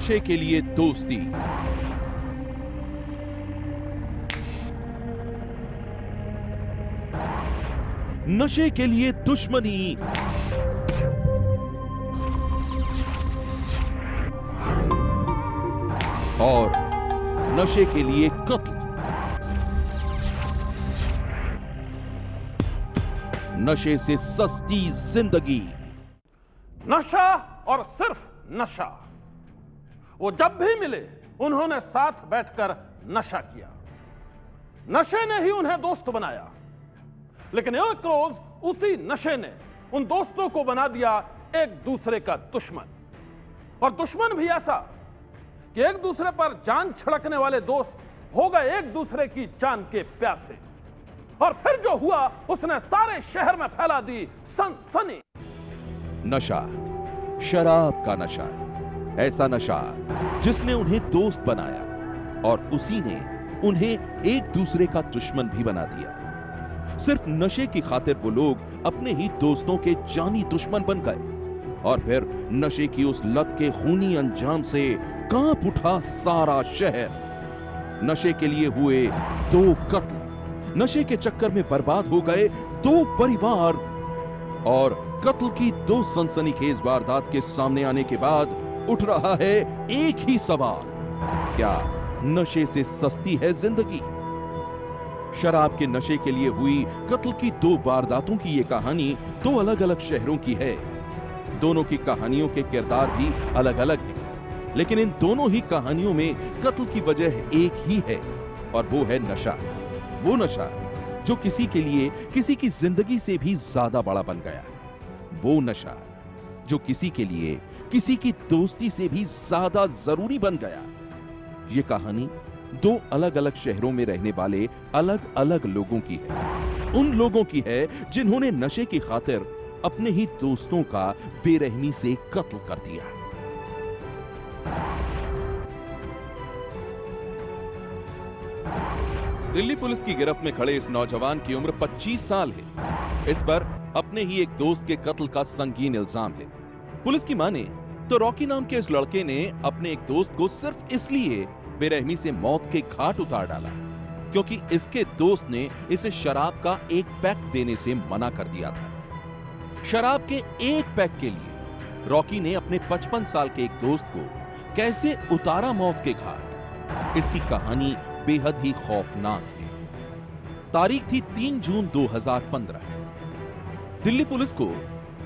नशे के लिए दोस्ती। नशे के लिए दुश्मनी। और नशे के लिए कत्ल। नशे से सस्ती जिंदगी। नशा और सिर्फ नशा। वो जब भी मिले उन्होंने साथ बैठकर नशा किया। नशे ने ही उन्हें दोस्त बनाया, लेकिन एक रोज उसी नशे ने उन दोस्तों को बना दिया एक दूसरे का दुश्मन। और दुश्मन भी ऐसा कि एक दूसरे पर जान छिड़कने वाले दोस्त हो गए एक दूसरे की जान के प्यासे। और फिर जो हुआ उसने सारे शहर में फैला दी सनसनी। नशा, शराब का नशा, ऐसा नशा जिसने उन्हें दोस्त बनाया और उसी ने उन्हें एक दूसरे का दुश्मन भी बना दिया। सिर्फ नशे की खातिर वो लोग अपने ही दोस्तों के जानी दुश्मन बन गए और फिर नशे की उस लत के खूनी अंजाम से कांप उठा सारा शहर। नशे के लिए हुए 2 कत्ल, नशे के चक्कर में बर्बाद हो गए 2 परिवार और कत्ल की 2 सनसनीखेज वारदात के सामने आने के बाद उठ रहा है एक ही सवाल, क्या नशे से सस्ती है जिंदगी? शराब के नशे के लिए हुई कत्ल की 2 वारदातों की ये कहानी 2 अलग अलग शहरों की है। दोनों की कहानियों के किरदार भी अलग अलग हैं, लेकिन इन दोनों ही कहानियों में कत्ल की वजह एक ही है और वो है नशा। वो नशा जो किसी के लिए किसी की जिंदगी से भी ज्यादा बड़ा बन गया। वो नशा जो किसी के लिए किसी की दोस्ती से भी ज्यादा जरूरी बन गया। ये कहानी 2 अलग अलग शहरों में रहने वाले अलग अलग लोगों की है। उन लोगों की है जिन्होंने नशे की खातिर अपने ही दोस्तों का बेरहमी से कत्ल कर दिया। दिल्ली पुलिस की गिरफ्त में खड़े इस नौजवान की उम्र 25 साल है। इस पर अपने ही एक दोस्त के कत्ल का संगीन इल्जाम है। पुलिस की माने तो रॉकी नाम के इस लड़के ने अपने एक दोस्त को सिर्फ इसलिए बेरहमी से मौत के घाट उतार डाला क्योंकि इसके दोस्त ने इसे शराब का 1 पैक देने से मना कर दिया था। शराब के 1 पैक के लिए रॉकी ने अपने 55 साल के एक दोस्त को कैसे उतारा मौत के घाट, इसकी कहानी बेहद ही खौफनाक है। तारीख थी 3 जून 2015। दिल्ली पुलिस को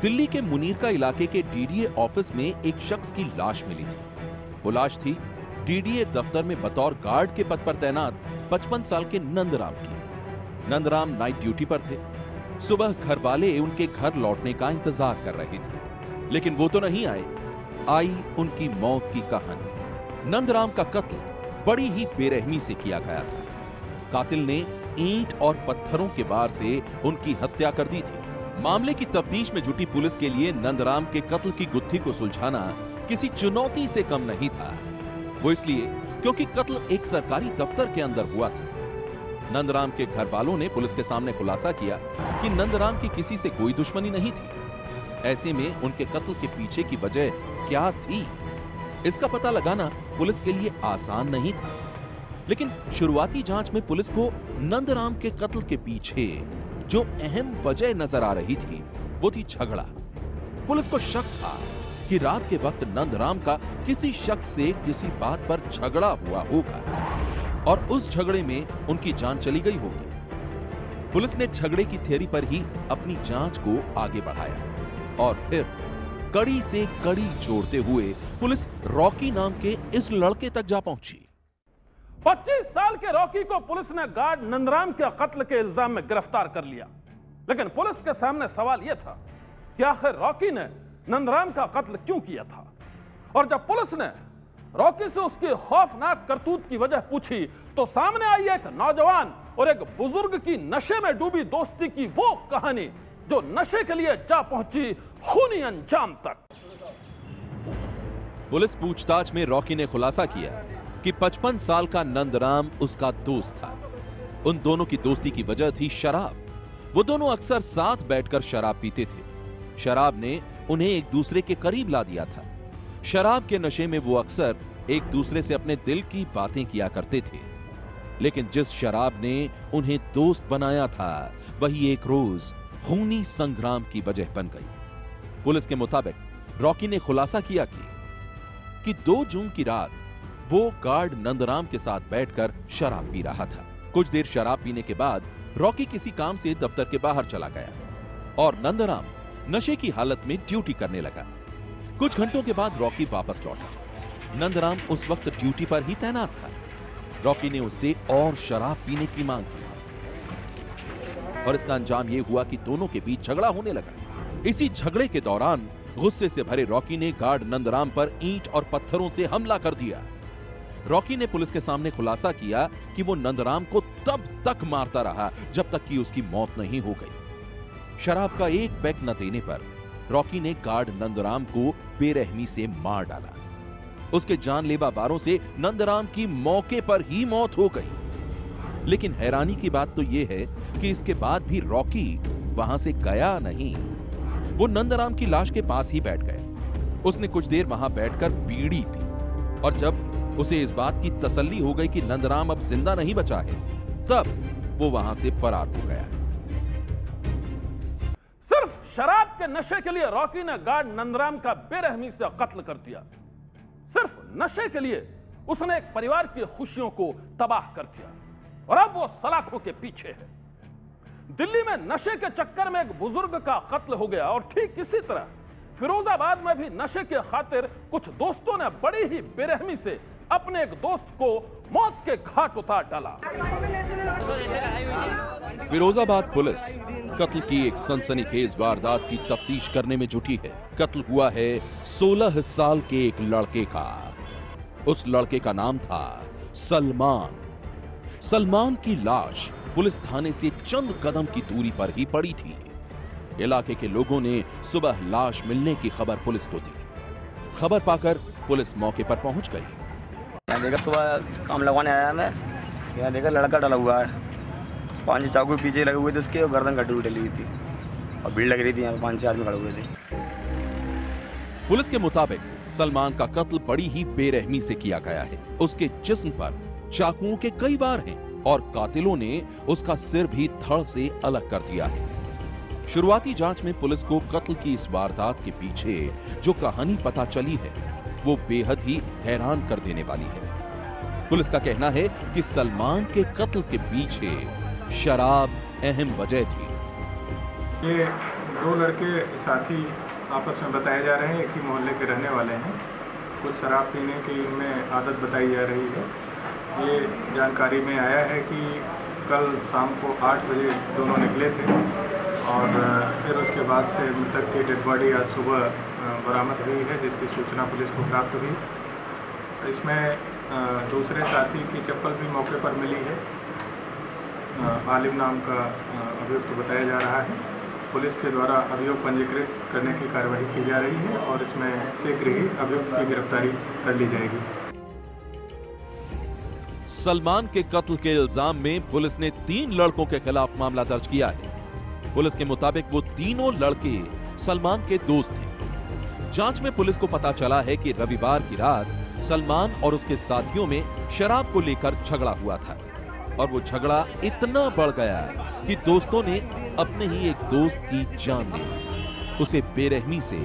दिल्ली के मुनीरका इलाके के डीडीए ऑफिस में एक शख्स की लाश मिली थी। वो लाश थी डीडीए दफ्तर में बतौर गार्ड के पद पर तैनात 55 साल के नंदराम की। नंदराम नाइट ड्यूटी पर थे। सुबह घर वाले उनके घर लौटने का इंतजार कर रहे थे, लेकिन वो तो नहीं आए। आई उनकी मौत की कहानी। नंदराम का कत्ल बड़ी ही बेरहमी से किया गया था। कातिल ने ईंट और पत्थरों के वार से उनकी हत्या कर दी थी। मामले की तफ्तीश में जुटी पुलिस के लिए नंदराम के कत्ल की गुत्थी को सुलझाना किसी चुनौती से कम नहीं था। वो इसलिए क्योंकि कत्ल एक सरकारी दफ्तर के अंदर हुआ था। नंदराम के घर वालों ने पुलिस के सामने खुलासा किया कि नंदराम की किसी से कोई दुश्मनी नहीं थी। ऐसे में उनके कत्ल के पीछे की वजह क्या थी, इसका पता लगाना पुलिस के लिए आसान नहीं था। लेकिन शुरुआती जांच में पुलिस को नंदराम के कत्ल के पीछे जो अहम वजह नजर आ रही थी वो थी झगड़ा। पुलिस को शक था कि रात के वक्त नंदराम का किसी शख्स से किसी बात पर झगड़ा हुआ होगा और उस झगड़े में उनकी जान चली गई होगी। पुलिस ने झगड़े की थ्योरी पर ही अपनी जांच को आगे बढ़ाया और फिर कड़ी से कड़ी जोड़ते हुए पुलिस रॉकी नाम के इस लड़के तक जा पहुंची। 25 साल के रॉकी को पुलिस ने गार्ड नंदराम के कत्ल के इल्जाम में गिरफ्तार कर लिया। लेकिन पुलिस के सामने सवाल यह था कि आखिर रॉकी ने नंदराम का कत्ल क्यों किया था। और जब पुलिस ने रॉकी से उसकी खौफनाक करतूत की वजह पूछी तो सामने आई एक नौजवान और एक बुजुर्ग की नशे में डूबी दोस्ती की वो कहानी जो नशे के लिए जा पहुंची खूनी अंजाम तक। पुलिस पूछताछ में रॉकी ने खुलासा किया कि 55 साल का नंदराम उसका दोस्त था। उन दोनों की दोस्ती की वजह थी शराब। वो दोनों अक्सर साथ बैठकर शराब पीते थे। शराब ने उन्हें एक दूसरे के करीब ला दिया था। शराब के नशे में वो अक्सर एक दूसरे से अपने दिल की बातें किया करते थे, लेकिन जिस शराब ने उन्हें दोस्त बनाया था वही एक रोज खूनी संग्राम की वजह बन गई। पुलिस के मुताबिक रॉकी ने खुलासा किया कि 2 जून की रात वो गार्ड नंदराम के साथ बैठकर शराब पी रहा था। कुछ देर शराब पीने के बाद रॉकी किसी काम से दफ्तर के बाहर चला गया और नंदराम नशे की हालत में ड्यूटी करने लगा। कुछ घंटों के बाद रॉकी वापस लौटा। नंदराम उस वक्त ड्यूटी पर ही तैनात था। रॉकी ने उससे और शराब पीने की मांग की और इसका अंजाम यह हुआ कि दोनों के बीच झगड़ा होने लगा। इसी झगड़े के दौरान गुस्से से भरे रॉकी ने गार्ड नंदराम पर ईंट और पत्थरों से हमला कर दिया। रॉकी ने पुलिस के सामने खुलासा किया कि वो नंदराम को तब तक मारता रहा जब तक कि उसकी मौत नहीं हो गई। शराब का एक पैक न देने पर रॉकी ने गार्ड नंदराम को बेरहमी से मार डाला। उसके जानलेवा वारों से नंदराम की मौके पर ही मौत हो गई। लेकिन हैरानी की बात तो यह है कि इसके बाद भी रॉकी वहां से गया नहीं। वो नंदराम की लाश के पास ही बैठ गया। उसने कुछ देर वहां बैठकर बीड़ी पी और जब उसे इस बात की तसल्ली हो गई कि नंदराम अब जिंदा नहीं बचा है, तब वो वहां से फरार हो गया। सिर्फ शराब के नशे के लिए रॉकी ने गार्ड नंदराम का बेरहमी से कत्ल कर दिया। सिर्फ नशे के लिए उसने एक परिवार की खुशियों को तबाह कर दिया और अब वो सलाखों के पीछे है। दिल्ली में नशे के चक्कर में एक बुजुर्ग का कत्ल हो गया और ठीक इसी तरह फिरोजाबाद में भी नशे के खातिर कुछ दोस्तों ने बड़ी ही बेरहमी से अपने एक दोस्त को मौत के घाट उतार डाला। फिरोजाबाद पुलिस कत्ल की एक सनसनीखेज वारदात की तफ्तीश करने में जुटी है। कत्ल हुआ है 16 साल के एक लड़के का। उस लड़के का नाम था सलमान। सलमान की लाश पुलिस थाने से चंद कदम की दूरी पर ही पड़ी थी। इलाके के लोगों ने सुबह लाश मिलने की खबर पुलिस को दी। खबर पाकर पुलिस मौके पर पहुंच गई। यहाँ देखा सुबह काम लगवाने आया मैं, यहाँ देखा लड़का डला हुआ है, 5 चाकू पीछे लगे हुए थे उसके और गर्दन कटी डली हुई थी और भीड़ लग रही थी। यहाँ 5-6 आदमी खड़े हुए थे। पुलिस के मुताबिक सलमान का कत्ल बड़ी ही बेरहमी से किया गया है। उसके जिस्म पर चाकुओं के कई वार हैं और कातिलों ने उसका सिर भी धड़ से अलग कर दिया है। शुरुआती जांच में पुलिस को कत्ल की इस वारदात के पीछे जो कहानी पता चली है वो बेहद ही हैरान कर देने वाली है। पुलिस का कहना है कि सलमान के कत्ल के पीछे शराब अहम वजह थी। ये 2 लड़के साथी आपस में बताए जा रहे हैं, एक ही मोहल्ले के रहने वाले हैं। कुछ शराब पीने की इनमें आदत बताई जा रही है। ये जानकारी में आया है कि कल शाम को 8 बजे दोनों निकले थे और फिर उसके बाद से मृतक की डेड बॉडी आज सुबह बरामद हुई है, जिसकी सूचना पुलिस को प्राप्त हुई। इसमें दूसरे साथी की चप्पल भी मौके पर मिली है। आलिम नाम का अभियुक्त बताया जा रहा है। पुलिस के द्वारा अभियोग पंजीकृत करने की कार्रवाई की जा रही है और इसमें शीघ्र ही अभियुक्त की गिरफ्तारी कर ली जाएगी। सलमान के कत्ल के इल्जाम में पुलिस ने 3 लड़कों के खिलाफ मामला दर्ज किया है। पुलिस के मुताबिक वो तीनों लड़के सलमान के दोस्त हैं। जांच में पुलिस को पता चला है कि रविवार की रात सलमान और उसके साथियों में शराब को लेकर झगड़ा हुआ था और वो झगड़ा इतना बढ़ गया कि दोस्तों ने अपने ही एक दोस्त की जान ले ली। उसे बेरहमी से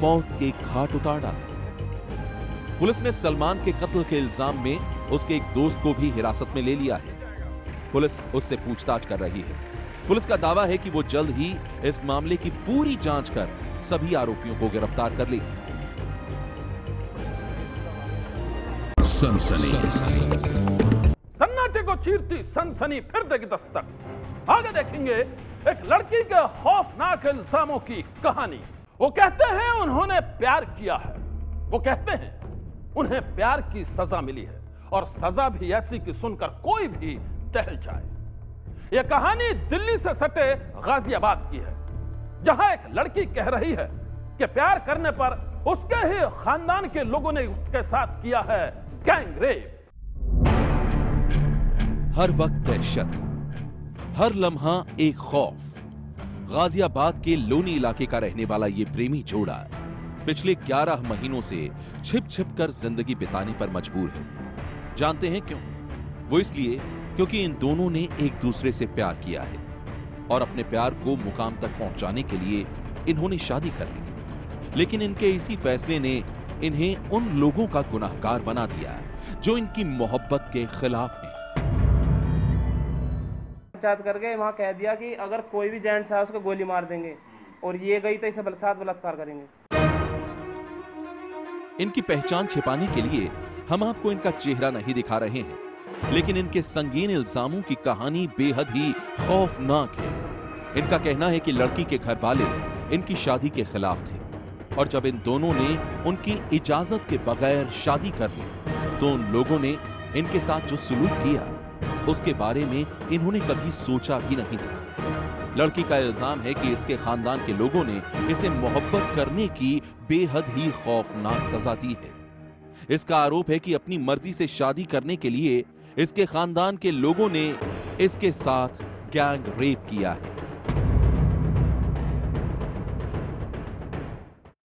मौत के घाट उतार डाला। पुलिस ने सलमान के कत्ल के इल्जाम में उसके एक दोस्त को भी हिरासत में ले लिया है। पुलिस उससे पूछताछ कर रही है। पुलिस का दावा है कि वो जल्द ही इस मामले की पूरी जांच कर सभी आरोपियों को गिरफ्तार कर लेगी। सन्नाटे को चीरती सनसनी फिर देगी दस्तक। आगे देखेंगे एक लड़की के खौफनाक इल्जामों की कहानी। वो कहते हैं उन्होंने प्यार किया है। वो कहते हैं उन्हें प्यार की सजा मिली है और सजा भी ऐसी कि सुनकर कोई भी टहल जाए। यह कहानी दिल्ली से सटे गाजियाबाद की है, जहां एक लड़की कह रही है कि प्यार करने पर उसके ही खानदान के लोगों ने उसके साथ किया है गैंग रेप। हर वक्त दहशत, हर लम्हा एक खौफ। गाजियाबाद के लोनी इलाके का रहने वाला ये प्रेमी जोड़ा पिछले 11 महीनों से छिप छिप कर जिंदगी बिताने पर मजबूर है। जानते हैं क्यों? वो इसलिए क्योंकि इन दोनों ने एक दूसरे से प्यार किया है और अपने प्यार को मुकाम तक पहुंचाने के लिए इन्होंने शादी कर ली। लेकिन इनके इसी फैसले ने इन्हें उन लोगों का गुनाहगार बना दिया जो इनकी मोहब्बत के खिलाफ हैं। पंचायत करके वहाँ कह दिया कि अगर कोई भी जेंट्स है उसको गोली मार देंगे, और ये गई तो इसे साथ बलात्कार करेंगे। इनकी पहचान छिपाने के लिए हम आपको इनका चेहरा नहीं दिखा रहे हैं, लेकिन इनके संगीन इल्जामों की कहानी बेहद ही खौफनाक है। इनका कहना है कि लड़की के घर वाले इनकी शादी के खिलाफ थे और जब इन दोनों ने उनकी इजाजत के बगैर शादी कर ली तो उन लोगों ने इनके साथ जो सुलूक किया उसके बारे में इन्होंने कभी सोचा भी नहीं था। लड़की का इल्जाम है कि इसके खानदान के लोगों ने इसे मोहब्बत करने की बेहद ही खौफनाक सजा दी है। इसका आरोप है कि अपनी मर्जी से शादी करने के लिए इसके खानदान के लोगों ने इसके साथ गैंग रेप किया है।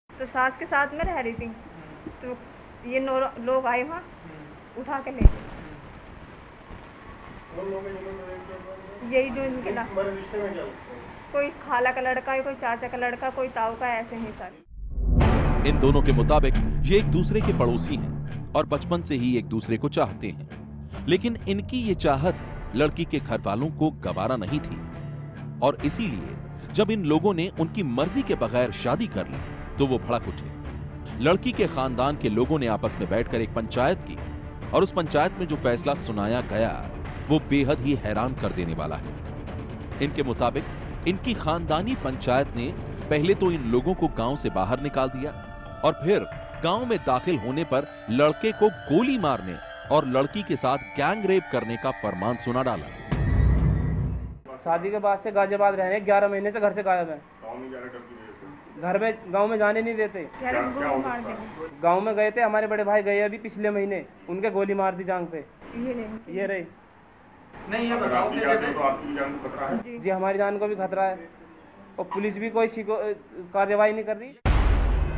तो सास के साथ में रह रही थी तो ये लोग आए वहाँ उठा के ले गए। यही जो इनके ना कोई खाला का लड़का है, कोई चाचा का लड़का, कोई ताऊ का, ऐसे ही सारे। इन दोनों के मुताबिक ये एक दूसरे के पड़ोसी हैं और बचपन से ही एक दूसरे को चाहते हैं, लेकिन इनकी ये चाहत लड़की के घर वालों को गवारा नहीं थी और इसीलिए जब इन लोगों ने उनकी मर्जी के बगैर शादी कर ली तो वो भड़क उठे। लड़की के खानदान के लोगों ने आपस में बैठकर एक पंचायत की और उस पंचायत में जो फैसला सुनाया गया वो बेहद ही हैरान कर देने वाला है। इनके मुताबिक इनकी खानदानी पंचायत ने पहले तो इन लोगों को गांव से बाहर निकाल दिया और फिर गांव में दाखिल होने पर लड़के को गोली मारने और लड़की के साथ गैंग रेप करने का फरमान सुना डाला। शादी के बाद से गाजियाबाद रहने 11 महीने से घर से गायब है। गांव में जाने नहीं देते। गांव में गए थे, हमारे बड़े भाई गए अभी पिछले महीने, उनके गोली मार दी जांग पे। ये रहे नहीं है, बताओ जी हमारी जान को भी खतरा है और पुलिस भी कोई कार्रवाई नहीं कर रही।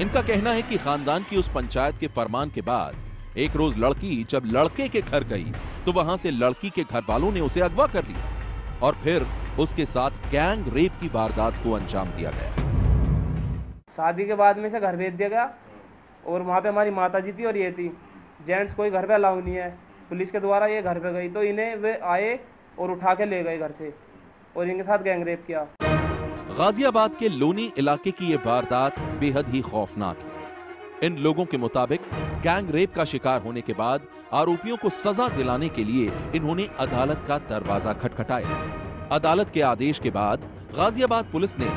इनका कहना है कि खानदान की उस पंचायत के फरमान के बाद एक रोज लड़की जब लड़के के घर गई तो वहां से लड़की के घर वालों ने उसे अगवा कर लिया और फिर उसके साथ गैंग रेप की वारदात को अंजाम दिया गया। शादी के बाद में से घर भेज दिया गया और वहाँ पे हमारी माता जी थी और ये थी, जेंट्स कोई घर पे अलाउ नहीं है। पुलिस के द्वारा ये घर पे गई तो इन्हें वे आए और उठा के ले गए घर से और इनके साथ गैंग रेप किया। गाजियाबाद के लोनी इलाके की ये वारदात बेहद ही खौफनाक है। इन लोगों के मुताबिक गैंग रेप का शिकार होने के बाद आरोपियों को सजा दिलाने के लिए इन्होंने अदालत का दरवाजा खटखटाया। अदालत के आदेश के बाद गाजियाबाद पुलिस ने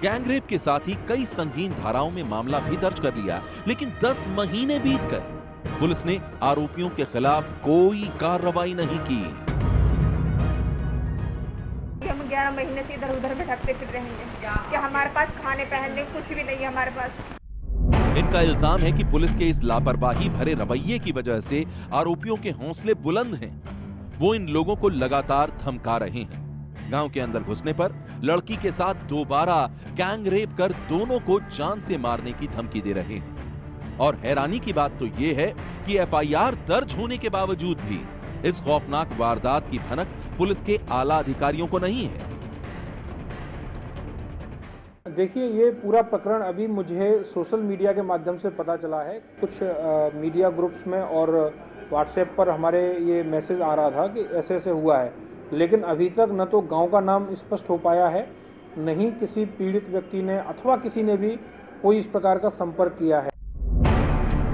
गैंग रेप के साथ ही कई संगीन धाराओं में मामला भी दर्ज कर लिया, लेकिन 10 महीने बीत गए, पुलिस ने आरोपियों के खिलाफ कोई कार्रवाई नहीं की। हम 11 महीने से इधर उधर भटकते फिर रहेंगे कि हमारे पास खाने पहनने कुछ भी नहीं है हमारे पास। इनका इल्जाम है कि पुलिस के इस लापरवाही भरे रवैये की वजह से आरोपियों के हौसले बुलंद हैं। वो इन लोगों को लगातार धमका रहे हैं। गांव के अंदर घुसने पर लड़की के साथ दोबारा गैंग रेप कर दोनों को जान से मारने की धमकी दे रहे हैं। और हैरानी की बात तो यह है कि एफआईआर दर्ज होने के बावजूद भी इस खौफनाक वारदात की भनक पुलिस के आला अधिकारियों को नहीं है। देखिए, ये पूरा प्रकरण अभी मुझे सोशल मीडिया के माध्यम से पता चला है। कुछ मीडिया ग्रुप्स में और व्हाट्सएप पर हमारे ये मैसेज आ रहा था कि ऐसे ऐसे हुआ है, लेकिन अभी तक न तो गांव का नाम स्पष्ट हो पाया है, न ही किसी पीड़ित व्यक्ति ने अथवा किसी ने भी कोई इस प्रकार का संपर्क किया है।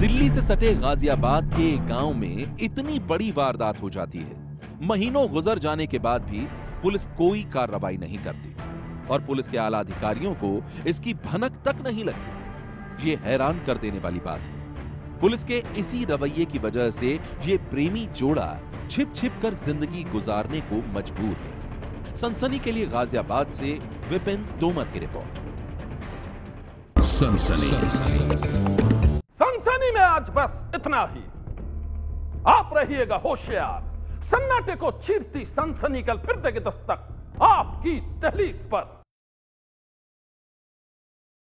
दिल्ली से सटे गाजियाबाद के गांव में इतनी बड़ी वारदात हो जाती है, महीनों गुजर जाने के बाद भी पुलिस कोई कार्रवाई नहीं करती और पुलिस के आला अधिकारियों को इसकी भनक तक नहीं लगती। ये हैरान कर देने वाली बात है। पुलिस के इसी रवैये की वजह से ये प्रेमी जोड़ा छिप छिप कर जिंदगी गुजारने को मजबूर है। सनसनी के लिए गाजियाबाद से विपिन तोमर की रिपोर्ट। सनसनी में आज बस इतना ही। आप रहिएगा होशियार। सन्नाटे को चीरती सनसनी कल फिर देगी दस्तक आपकी दहलीज पर।